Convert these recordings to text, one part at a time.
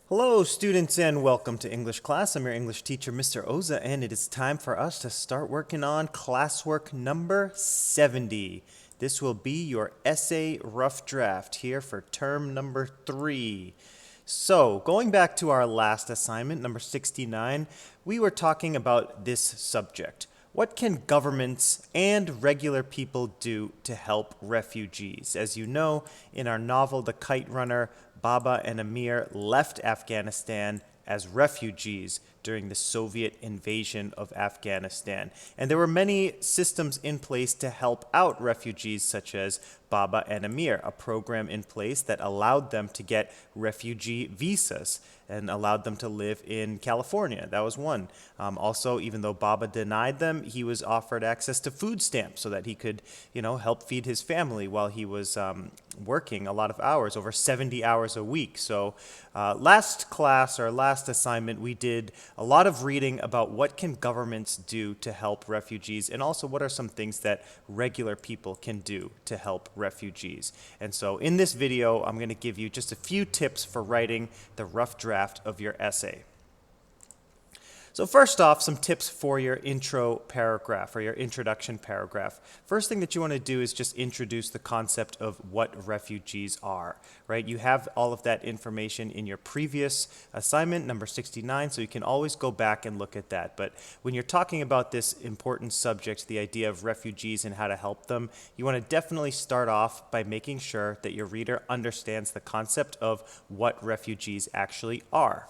Hello, students, and welcome to English class. I'm your English teacher, Mr. Oza, and it is time for us to start working on classwork number 70. This will be your essay rough draft here for term number 3. So, going back to our last assignment, number 69, we were talking about this subject. What can governments and regular people do to help refugees? As you know, in our novel, The Kite Runner, Baba and Amir left Afghanistan as refugees during the Soviet invasion of Afghanistan. And there were many systems in place to help out refugees, such as Baba and Amir, a program in place that allowed them to get refugee visas and allowed them to live in California. That was one. Also, even though Baba denied them, he was offered access to food stamps so that he could, help feed his family while he was working a lot of hours, over 70 hours a week. So last class or last assignment, we did a lot of reading about what can governments do to help refugees, and also what are some things that regular people can do to help refugees. And so in this video, I'm going to give you just a few tips for writing the rough draft of your essay. So first off, some tips for your intro paragraph or your introduction paragraph. First thing that you want to do is just introduce the concept of what refugees are, right? You have all of that information in your previous assignment, number 69, so you can always go back and look at that. But when you're talking about this important subject, the idea of refugees and how to help them, you want to definitely start off by making sure that your reader understands the concept of what refugees actually are.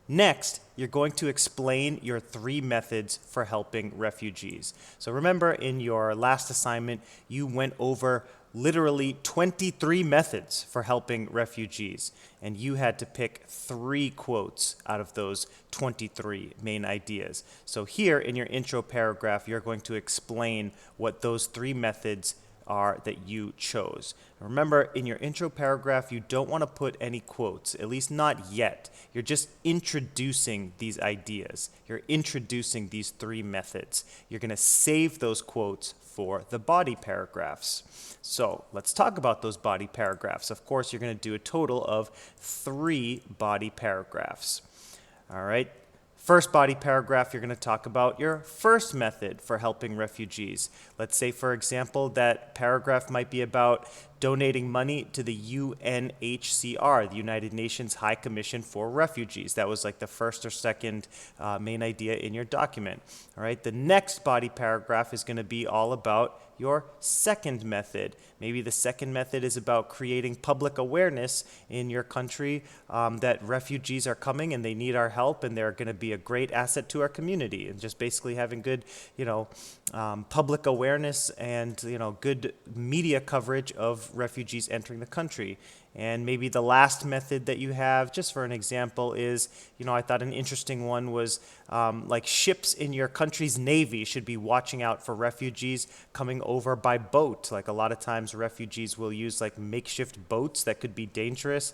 Next, you're going to explain your 3 methods for helping refugees. So remember, in your last assignment, you went over literally 23 methods for helping refugees, and you had to pick 3 quotes out of those 23 main ideas. So here in your intro paragraph, you're going to explain what those 3 methods are that you chose. Remember, in your intro paragraph, you don't want to put any quotes, at least not yet. You're just introducing these ideas. You're introducing these 3 methods. You're going to save those quotes for the body paragraphs. So let's talk about those body paragraphs. Of course, you're going to do a total of 3 body paragraphs. All right. First body paragraph, you're going to talk about your first method for helping refugees. Let's say, for example, that paragraph might be about donating money to the UNHCR, the United Nations High Commission for Refugees. That was like the first or second main idea in your document. All right, the next body paragraph is going to be all about your second method. Maybe the second method is about creating public awareness in your country that refugees are coming and they need our help and they're going to be a great asset to our community, and just basically having good, public awareness and, good media coverage of refugees entering the country. And maybe the last method that you have, just for an example, is, I thought an interesting one was like ships in your country's navy should be watching out for refugees coming over by boat. Like a lot of times refugees will use like makeshift boats that could be dangerous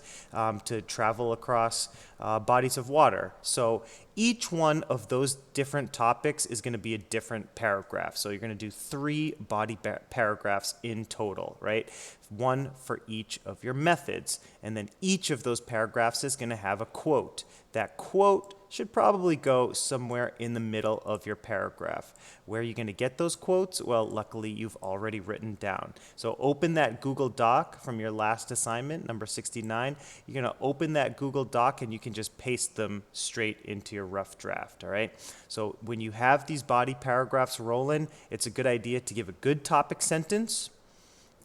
to travel across bodies of water. So each one of those different topics is going to be a different paragraph. So you're going to do 3 body paragraphs in total, right? 1 for each of your methods. And then each of those paragraphs is going to have a quote. That quote should probably go somewhere in the middle of your paragraph. Where are you going to get those quotes? Well, luckily you've already written down. So open that Google Doc from your last assignment, number 69. You're going to open that Google Doc and you can just paste them straight into your rough draft, all right? So when you have these body paragraphs rolling, it's a good idea to give a good topic sentence,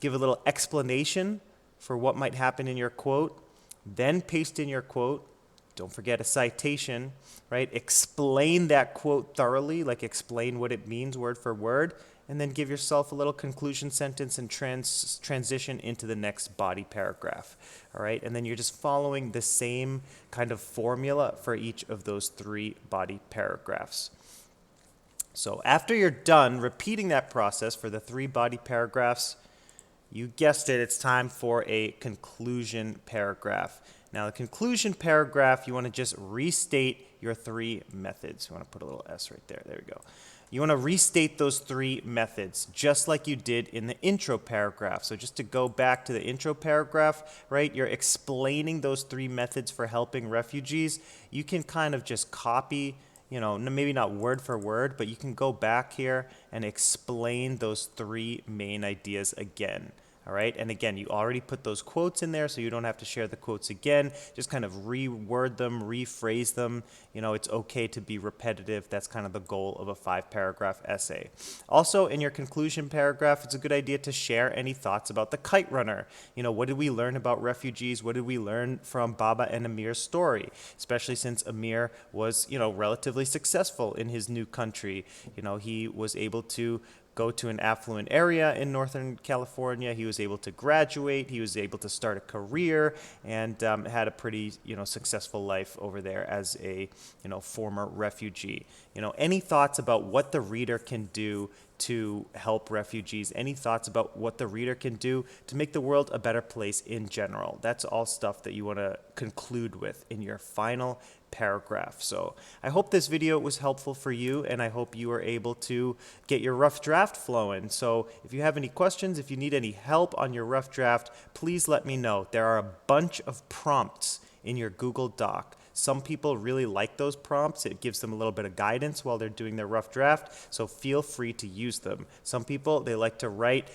give a little explanation for what might happen in your quote, then paste in your quote. Don't forget a citation, right? Explain that quote thoroughly, like explain what it means word for word, and then give yourself a little conclusion sentence and transition into the next body paragraph, all right? And then you're just following the same kind of formula for each of those 3 body paragraphs. So after you're done repeating that process for the 3 body paragraphs, you guessed it, it's time for a conclusion paragraph. Now, the conclusion paragraph, you want to just restate your 3 methods. You want to put a little S right there. There we go. You want to restate those three methods, just like you did in the intro paragraph. So just to go back to the intro paragraph, right, you're explaining those three methods for helping refugees. You can kind of just copy, maybe not word for word, but you can go back here and explain those three main ideas again. All right, and again, you already put those quotes in there, so you don't have to share the quotes again. Just kind of reword them, rephrase them. It's okay to be repetitive. That's kind of the goal of a 5-paragraph essay. Also, in your conclusion paragraph, it's a good idea to share any thoughts about the kite runner. What did we learn about refugees? What did we learn from Baba and Amir's story? Especially since Amir was, relatively successful in his new country. He was able to go to an affluent area in Northern California. He was able to graduate. He was able to start a career and had a pretty, successful life over there as a, former refugee. Any thoughts about what the reader can do to help refugees? Any thoughts about what the reader can do to make the world a better place in general? That's all stuff that you want to conclude with in your final paragraph. So I hope this video was helpful for you, and I hope you are able to get your rough draft flowing. So if you have any questions, if you need any help on your rough draft, please let me know. There are a bunch of prompts in your Google Doc. Some people really like those prompts. It gives them a little bit of guidance while they're doing their rough draft, so feel free to use them. Some people, they like to write,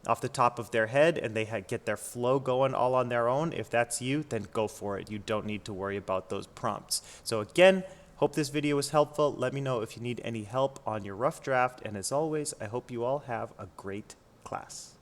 off the top of their head, and they get their flow going all on their own. If that's you, then go for it. You don't need to worry about those prompts. So again, hope this video was helpful. Let me know if you need any help on your rough draft, and as always, I hope you all have a great class.